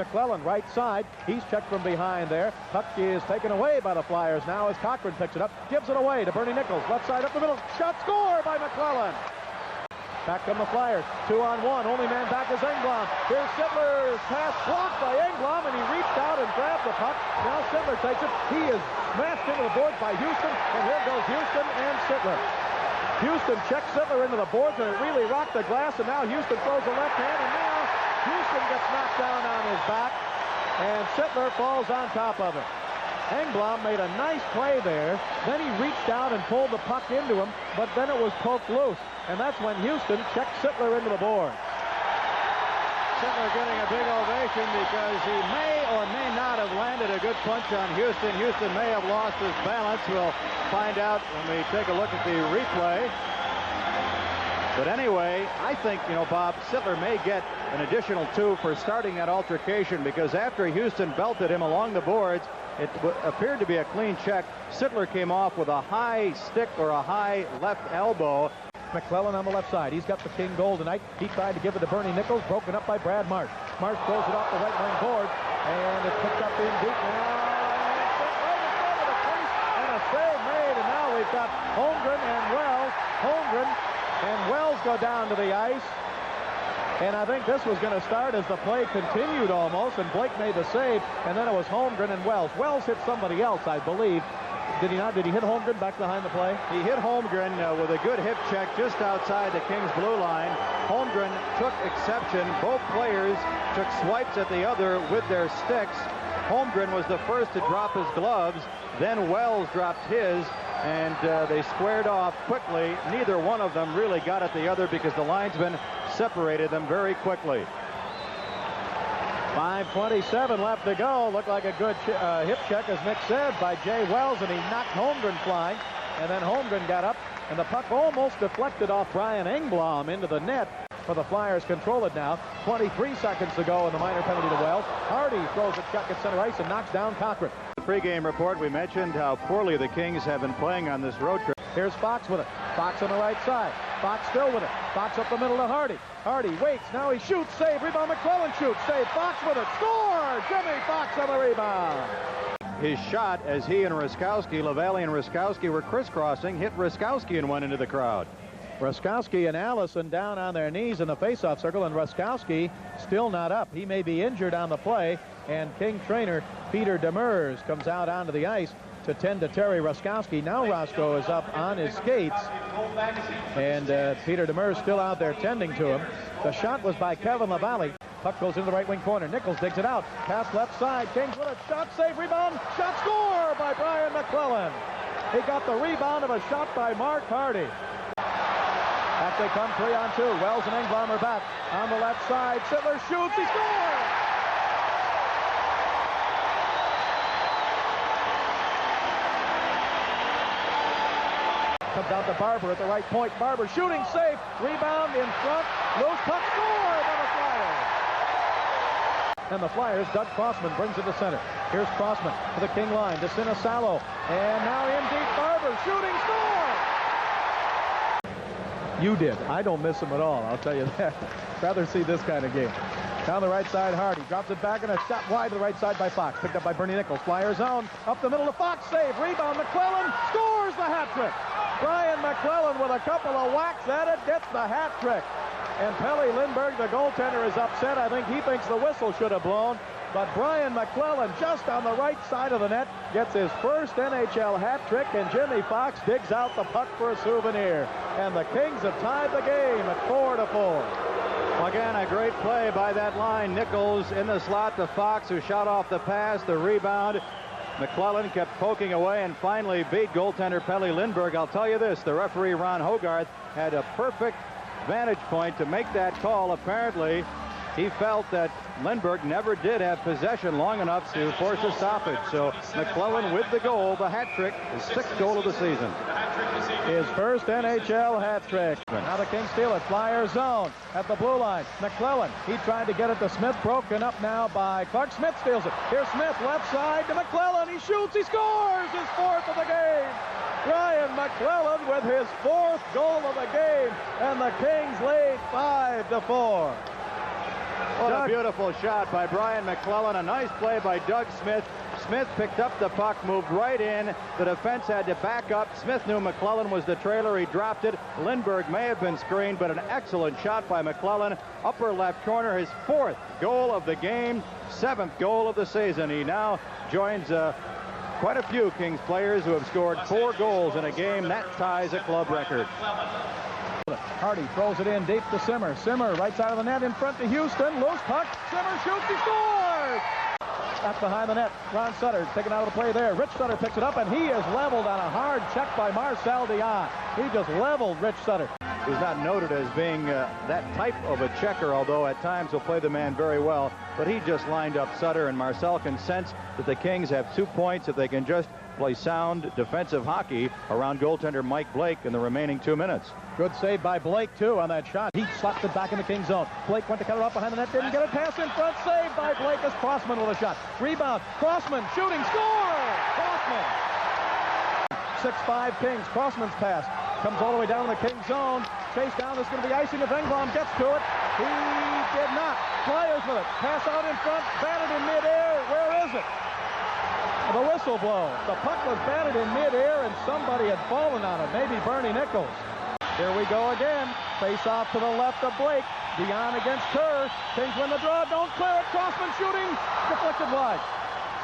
McClellan, right side. He's checked from behind there. Puck is taken away by the Flyers now as Cochran picks it up. Gives it away to Bernie Nichols. Left side up the middle. Shot, score by McClellan. Back come the Flyers. 2-on-1. Only man back is Engblom. Here's Sittler's pass blocked by Engblom, and he reached out and grabbed the puck. Now Sittler takes it. He is smashed into the boards by Houston, and here goes Houston and Sittler. Houston checks Sittler into the boards, and it really rocked the glass, and now Houston throws a left hand, and now Houston gets knocked down on his back, and Sittler falls on top of it. Engblom made a nice play there. Then he reached out and pulled the puck into him, but then it was poked loose. And that's when Houston checked Sittler into the board. Sittler getting a big ovation because he may or may not have landed a good punch on Houston. Houston may have lost his balance. We'll find out when we take a look at the replay. But anyway, I think, Bob, Sittler may get an additional 2 for starting that altercation, because after Houston belted him along the boards, it appeared to be a clean check. Sittler came off with a high stick or a high left elbow. McClellan on the left side. He's got the King goal tonight. He tried to give it to Bernie Nichols, broken up by Brad Marsh. Marsh throws it off the right wing board, and it's picked up in deep now. And a save made, and now we've got Holmgren and Wells. Holmgren and Wells go down to the ice. And I think this was going to start as the play continued almost, and Blake made the save, and then it was Holmgren and Wells. Wells hit somebody else, I believe. Did he not? Did he hit Holmgren back behind the play? He hit Holmgren with a good hip check just outside the Kings blue line. Holmgren took exception. Both players took swipes at the other with their sticks. Holmgren was the first to drop his gloves. Then Wells dropped his, and they squared off quickly. Neither one of them really got at the other because the linesmen separated them very quickly. 5:27 left to go. Looked like a good hip check, as Nick said, by Jay Wells, and he knocked Holmgren flying. And then Holmgren got up, and the puck almost deflected off Brian Engblom into the net. For the Flyers control it now. 23 seconds to go in the minor penalty to Wells. Hardy throws a chuck at center ice and knocks down Cochran. The pregame report, we mentioned how poorly the Kings have been playing on this road trip. Here's Fox with it. Fox on the right side. Fox still with it. Fox up the middle to Hardy. Hardy waits. Now he shoots. Save. Rebound. McClellan shoots. Save. Fox with it. Score! Jimmy Fox on the rebound. His shot, as he and Ruskowski, LaValle and Ruskowski were crisscrossing, hit Ruskowski and went into the crowd. Ruskowski and Allison down on their knees in the faceoff circle, and Ruskowski still not up. He may be injured on the play, and King trainer Peter Demers comes out onto the ice to tend to Terry Ruskowski. Now Roscoe is up on his skates, and Peter Demers still out there tending to him. The shot was by Kevin LaValle. Puck goes into the right wing corner. Nichols digs it out. Pass left side. Kings with it. Shot, save, rebound. Shot, score by Brian McClellan. He got the rebound of a shot by Mark Hardy. Back they come 3-on-2. Wells and Engblom are back. On the left side, Sittler shoots. He scores! Comes out to Barber at the right point. Barber shooting, safe. Rebound in front. Loose puck, score by the Flyers. And the Flyers, Doug Crossman brings it to center. Here's Crossman to the King line to Sinisalo. And now in deep, Barber shooting, score! You did. I don't miss him at all, I'll tell you that. Rather see this kind of game. Down the right side, Hardy drops it back, and a shot wide to the right side by Fox. Picked up by Bernie Nichols. Flyer zone. Up the middle to Fox. Save. Rebound. McClellan scores the hat trick. Brian McClellan with a couple of whacks at it gets the hat trick. And Pelle Lindbergh, the goaltender, is upset. I think he thinks the whistle should have blown. But Brian McClellan, just on the right side of the net, gets his first NHL hat trick, and Jimmy Fox digs out the puck for a souvenir. And the Kings have tied the game at 4-4. Again, a great play by that line. Nichols in the slot to Fox, who shot off the pass, the rebound. McClellan kept poking away and finally beat goaltender Pelle Lindbergh. I'll tell you this, the referee Ron Hogarth had a perfect vantage point to make that call. Apparently, he felt that Lindbergh never did have possession long enough to force a stoppage. So McClellan with the goal, the hat trick, his 6th goal of the season. His first NHL hat trick. Now the Kings steal it. Flyer zone at the blue line. McClellan, he tried to get it to Smith. Broken up now by Clark. Smith steals it. Here's Smith, left side to McClellan. He shoots. He scores his 4th of the game. Brian McClellan with his 4th goal of the game. And the Kings lead 5-4. What a beautiful shot by Brian McClellan. A nice play by Doug Smith. Smith picked up the puck, moved right in. The defense had to back up. Smith knew McClellan was the trailer. He dropped it. Lindbergh may have been screened, but an excellent shot by McClellan. Upper left corner, his 4th goal of the game, 7th goal of the season. He now joins quite a few Kings players who have scored 4 goals in a game. That ties a club record. Hardy throws it in deep to Simmer. Simmer right side of the net in front to Houston. Loose puck. Simmer shoots. He scores! Back behind the net. Ron Sutter taken out of the play there. Rich Sutter picks it up, and he is leveled on a hard check by Marcel Dion. He just leveled Rich Sutter. He's not noted as being that type of a checker, although at times he'll play the man very well. But he just lined up Sutter, and Marcel can sense that the Kings have 2 points if they can just play sound defensive hockey around goaltender Mike Blake in the remaining 2 minutes. Good save by Blake, too, on that shot. He slapped it back in the Kings zone. Blake went to cut it off behind the net, didn't get it. Pass in front, saved by Blake as Crossman with a shot. Rebound, Crossman shooting, score! Crossman! 6-5 Kings. Crossman's pass comes all the way down in the Kings zone. Chase down, it's going to be icing if Engblom gets to it. He did not. Flyers with it. Pass out in front, batted in midair. Where is it? The whistle blows. The puck was batted in midair, and somebody had fallen on it. Maybe Bernie Nichols. Here we go again. Face off to the left of Blake. Dion against Kerr. Kings win the draw. Don't clear it. Crossman shooting. Deflected wide.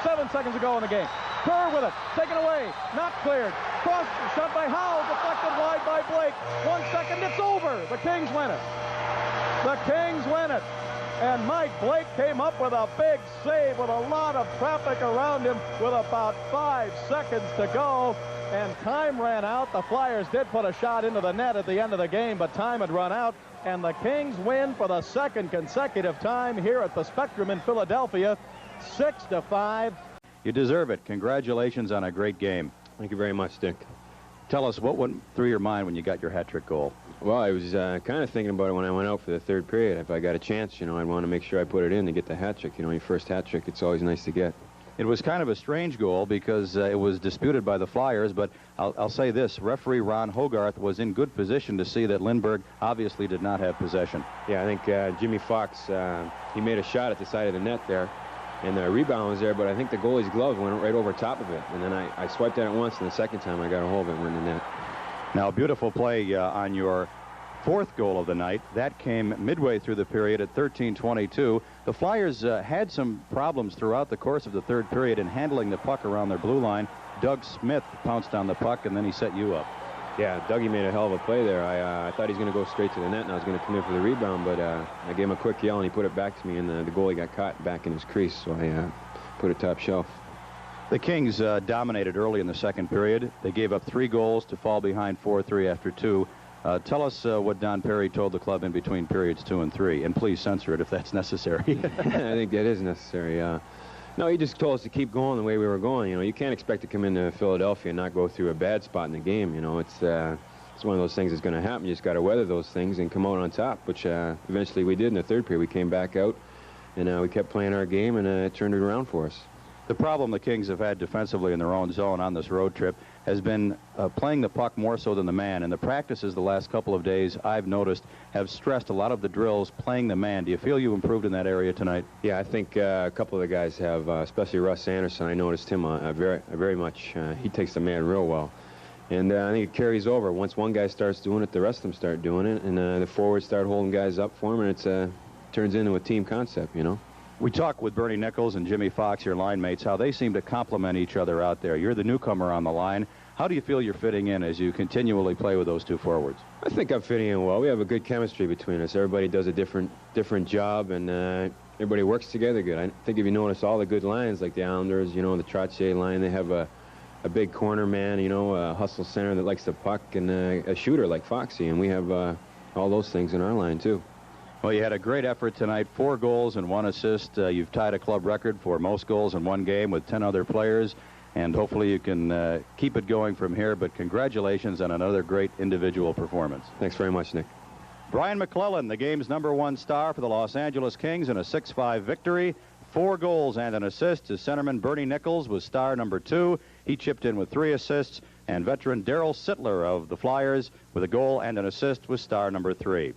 7 seconds to go in the game. Kerr with it. Taken away. Not cleared. Cross shot by Howe. Deflected wide by Blake. 1 second. It's over. The Kings win it. The Kings win it. And Mike Blake came up with a big save with a lot of traffic around him with about 5 seconds to go. And time ran out. The Flyers did put a shot into the net at the end of the game, but time had run out. And the Kings win for the 2nd consecutive time here at the Spectrum in Philadelphia, 6-5. You deserve it. Congratulations on a great game. Thank you very much, Dick. Tell us what went through your mind when you got your hat-trick goal. Well, I was kind of thinking about it when I went out for the 3rd period. If I got a chance, I'd want to make sure I put it in to get the hat trick. Your first hat trick, it's always nice to get. It was kind of a strange goal because it was disputed by the Flyers, but I'll say this. Referee Ron Hogarth was in good position to see that Lindbergh obviously did not have possession. Yeah, I think Jimmy Fox, he made a shot at the side of the net there, and the rebound was there, but I think the goalie's glove went right over top of it. And then I swiped at it once, and the second time I got a hold of it and went in the net. Now, beautiful play on your 4th goal of the night. That came midway through the period at 13:22. The Flyers had some problems throughout the course of the 3rd period in handling the puck around their blue line. Doug Smith pounced on the puck, and then he set you up. Yeah, Dougie made a hell of a play there. I thought he was going to go straight to the net, and I was going to come in for the rebound, but I gave him a quick yell, and he put it back to me, and the goalie got caught back in his crease, so I put it top shelf. The Kings dominated early in the 2nd period. They gave up 3 goals to fall behind 4-3 after 2. Tell us what Don Perry told the club in between periods 2 and 3, and please censor it if that's necessary. I think that is necessary. No, he just told us to keep going the way we were going. You can't expect to come into Philadelphia and not go through a bad spot in the game. It's one of those things that's going to happen. You just got to weather those things and come out on top, which eventually we did in the 3rd period. We came back out, and we kept playing our game, and it turned it around for us. The problem the Kings have had defensively in their own zone on this road trip has been playing the puck more so than the man. And the practices the last couple of days, I've noticed, have stressed a lot of the drills playing the man. Do you feel you improved in that area tonight? Yeah, I think a couple of the guys have, especially Russ Anderson. I noticed him very much. He takes the man real well. And I think it carries over. Once one guy starts doing it, the rest of them start doing it. And the forwards start holding guys up for him, and it turns into a team concept, We talked with Bernie Nichols and Jimmy Fox, your line mates, how they seem to complement each other out there. You're the newcomer on the line. How do you feel you're fitting in as you continually play with those 2 forwards? I think I'm fitting in well. We have a good chemistry between us. Everybody does a different job, and everybody works together good. I think if you notice all the good lines, like the Islanders, the Trottier line, they have a big corner man, a hustle center that likes the puck, and a shooter like Foxy, and we have all those things in our line, too. Well, you had a great effort tonight, 4 goals and 1 assist. You've tied a club record for most goals in one game with 10 other players, and hopefully you can keep it going from here. But congratulations on another great individual performance. Thanks very much, Nick. Brian McClellan, the game's #1 star for the Los Angeles Kings in a 6-5 victory. 4 goals and an assist. His centerman Bernie Nichols was star #2. He chipped in with 3 assists. And veteran Daryl Sittler of the Flyers with a goal and an assist was star #3.